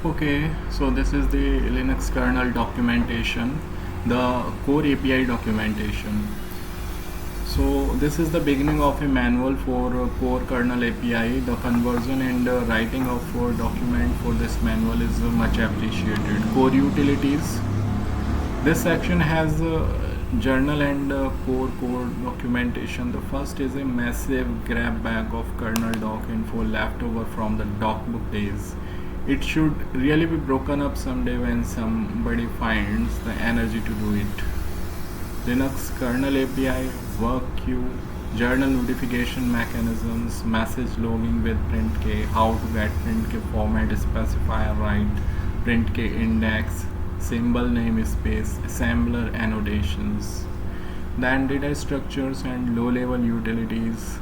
Okay, so this is the Linux kernel documentation, the core API documentation. So this is the beginning of a manual for core kernel API. The conversion and writing of document for this manual is much appreciated. Core utilities. This section has journal and core documentation. The first is a massive grab bag of kernel doc info left over from the docbook days. It should really be broken up someday when somebody finds the energy to do it. Linux kernel API, work queue, journal notification mechanisms, message logging with printk, how to get printk format specifier right, printk index, symbol namespace, assembler annotations. Then data structures and low level utilities,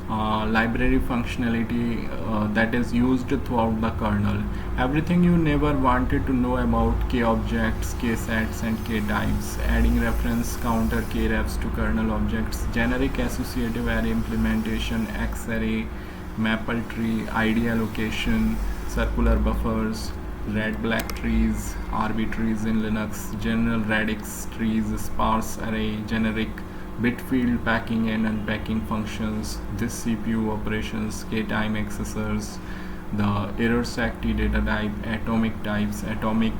library functionality that is used throughout the kernel. Everything you never wanted to know about k objects, k sets, and k types. Adding reference counter k refs to kernel objects. Generic associative array implementation, X array, maple tree, ID allocation, circular buffers, red black trees, RB trees in Linux, general radix trees, sparse array, generic bit field packing and unpacking functions, this CPU operations, k-time accessors, the error sect data type, atomic types, atomic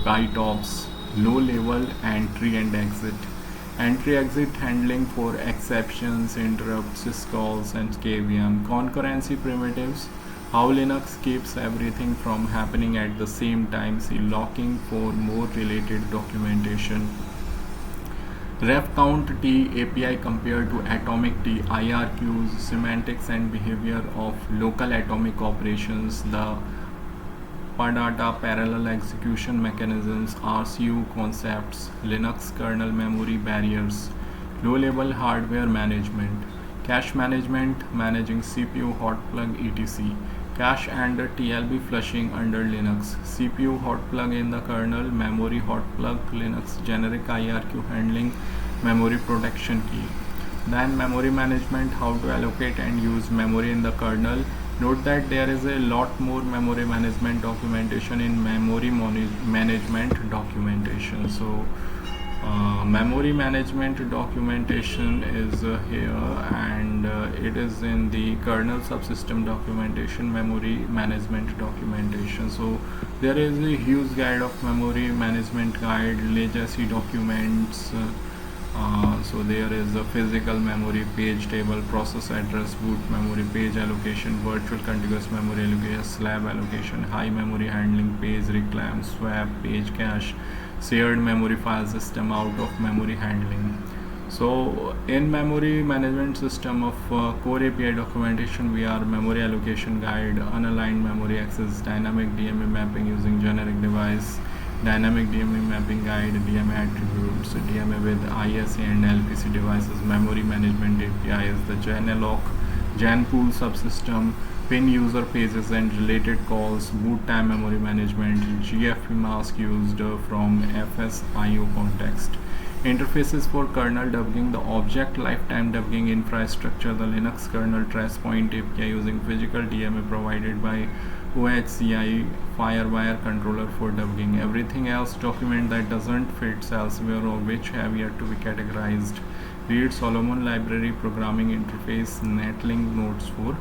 bytops, low level entry and exit. Entry exit handling for exceptions, interrupts, syscalls, and KVM. Concurrency primitives, how Linux keeps everything from happening at the same time. See locking for more related documentation. Ref count T API compared to atomic T, IRQs, semantics and behavior of local atomic operations, the PADATA parallel execution mechanisms, RCU concepts, Linux kernel memory barriers, low level hardware management, cache management, managing CPU hot plug etc. Cache and TLB flushing under Linux, CPU hot plug in the kernel, memory hot plug, Linux generic IRQ handling, memory protection key. Then memory management, how to allocate and use memory in the kernel. Note that there is a lot more memory management documentation in memory management documentation. So memory management documentation is here, and it is in the kernel subsystem documentation, memory management documentation. So there is a huge guide of memory management guide, legacy documents. So there is a physical memory, page table, process address, boot memory, page allocation, virtual contiguous memory allocation, slab allocation, high memory handling, page reclaim, swap, page cache, shared memory file system, out of memory handling. So in memory management system of core API documentation, we are memory allocation guide, unaligned memory access, dynamic DMA mapping using generic device, dynamic DMA mapping guide, DMA attributes, DMA with ISA and LPC devices, memory management APIs, the Genelloc, Genpool subsystem, pin user pages and related calls, boot time memory management, GFP mask used from FSIO context. Interfaces for kernel debugging, the object lifetime debugging infrastructure, the Linux kernel trace point API using physical DMA provided by OHCI Firewire controller for debugging. Everything else document that doesn't fit elsewhere or which have yet to be categorized. Read Solomon library programming interface, netlink notes for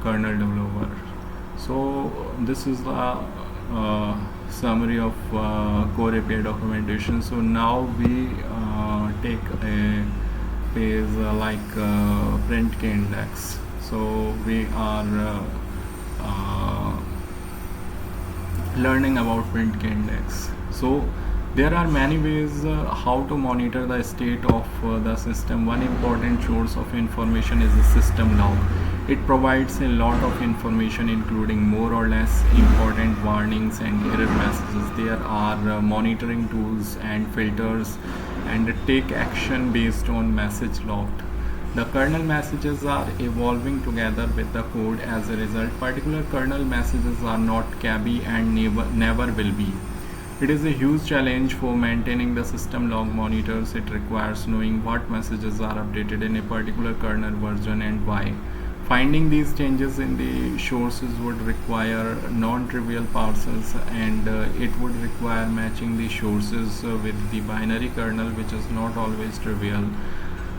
kernel developer. So this is the summary of core API documentation. So now we take a page like printk index. So we are learning about printk index. So there are many ways how to monitor the state of the system. One important source of information is the system log. It provides a lot of information including more or less important warnings and error messages. There are monitoring tools and filters and take action based on message logged. The kernel messages are evolving together with the code. As a result, particular kernel messages are not cabby and never will be. It is a huge challenge for maintaining the system log monitors. It requires knowing what messages are updated in a particular kernel version and why. Finding these changes in the sources would require non-trivial parsers, and it would require matching the sources with the binary kernel, which is not always trivial.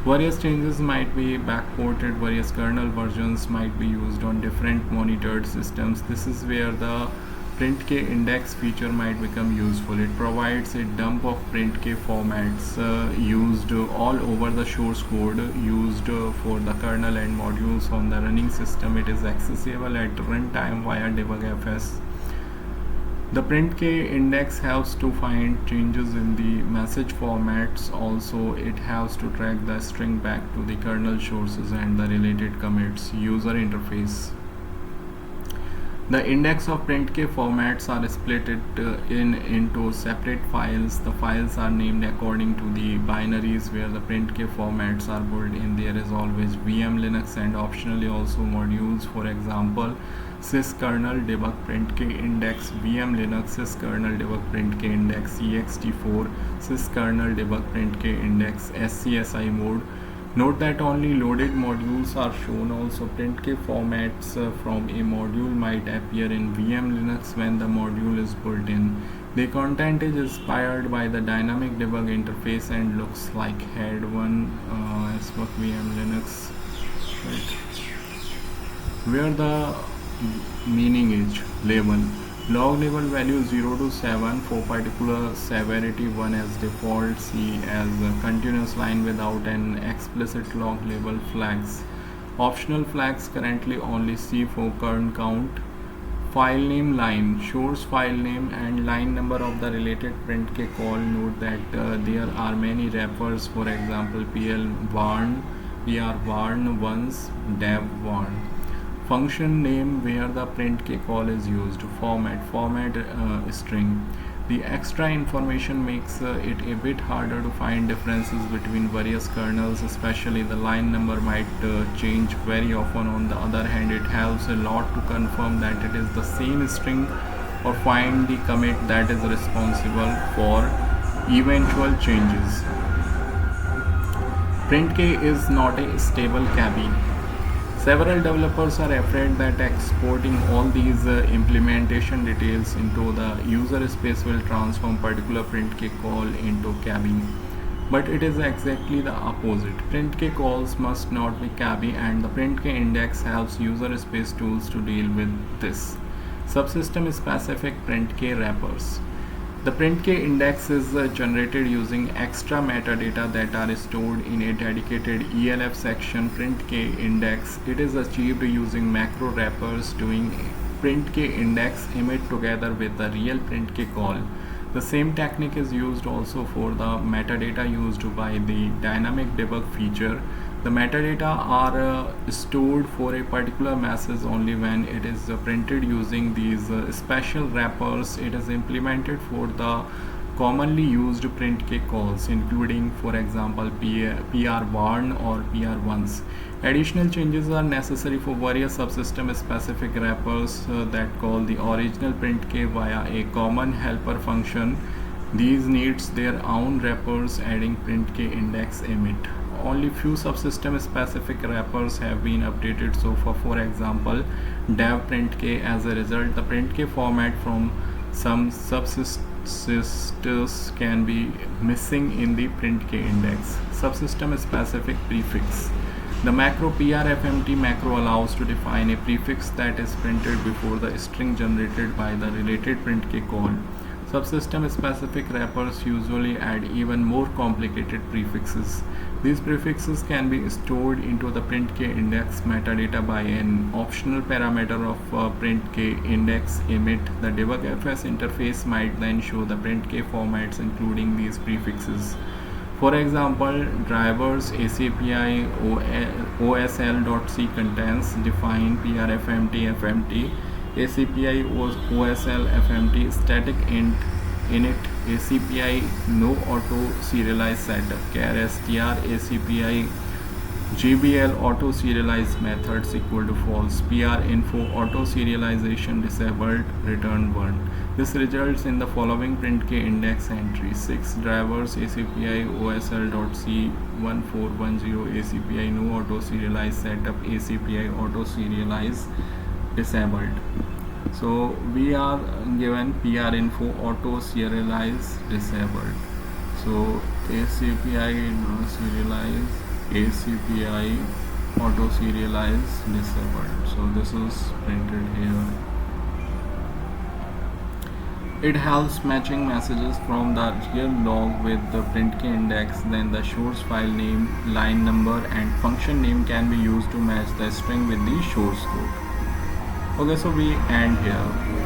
Various changes might be backported, various kernel versions might be used on different monitored systems. This is where the printk index feature might become useful. It provides a dump of printk formats used all over the source code used for the kernel and modules on the running system. It is accessible at runtime via debugfs. The printk index helps to find changes in the message formats. Also, it helps to track the string back to the kernel sources and the related commits. User interface. The index of printk formats are split into separate files. The files are named according to the binaries where the printk formats are built in. There is always VM Linux and optionally also modules. For example, syskernel debug printk index, VM Linux syskernel debug printk index, ext4 syskernel debug printk index, scsi mode. Note that only loaded modules are shown. Also, printk formats from a module might appear in VM Linux when the module is built in. The content is inspired by the dynamic debug interface and looks like head one as for VM Linux, right? Where the meaning is label. Log label value 0 to 7 for particular severity 1 as default, C as a continuous line without an explicit log label flags. Optional flags currently only C for current count. File name line, source file name and line number of the related printk call. Note that there are many wrappers, for example pl warn, pr warn once, dev warn. Function name where the printk call is used. Format string. The extra information makes it a bit harder to find differences between various kernels, especially the line number might change very often. On the other hand, it helps a lot to confirm that it is the same string or find the commit that is responsible for eventual changes. Printk is not a stable cabby. Several developers are afraid that exporting all these implementation details into the user space will transform particular printk call into cabby. But it is exactly the opposite. Printk calls must not be cabby, and the printk index helps user space tools to deal with this. Subsystem specific printk wrappers. The printk index is generated using extra metadata that are stored in a dedicated ELF section. Printk index. It is achieved using macro wrappers doing printk index emit together with the real printk call. The same technique is used also for the metadata used by the dynamic debug feature. The metadata are stored for a particular message only when it is printed using these special wrappers. It is implemented for the commonly used printk calls, including, for example, pr warn or pr once. Additional changes are necessary for various subsystem specific wrappers that call the original printk via a common helper function. These needs their own wrappers adding printk index emit. Only few subsystem specific wrappers have been updated so far. For example, dev printk. As a result, the printk format from some subsystems can be missing in the printk index. Subsystem specific prefix. The macro prfmt macro allows to define a prefix that is printed before the string generated by the related printk call. Subsystem specific wrappers usually add even more complicated prefixes. These prefixes can be stored into the printk index metadata by an optional parameter of printk index emit. The debugfs interface might then show the printk formats including these prefixes. For example, drivers ACPI OSL.c contains define prfmt fmt ACPI OSL fmt static int init ACPI no auto serialize setup char str ACPI GBL auto serialize methods equal to false. PR info auto serialization disabled, return 1. This results in the following print k index entry: 6 drivers ACPI OSL.C1410 ACPI no auto serialize setup ACPI auto serialize disabled. So we are given PR info auto serialize disabled. So ACPI no serialize ACPI auto serialize disabled. So this is printed here. It helps matching messages from the real log with the print key index. Then the source file name, line number and function name can be used to match the string with the source code. Okay, so we end here.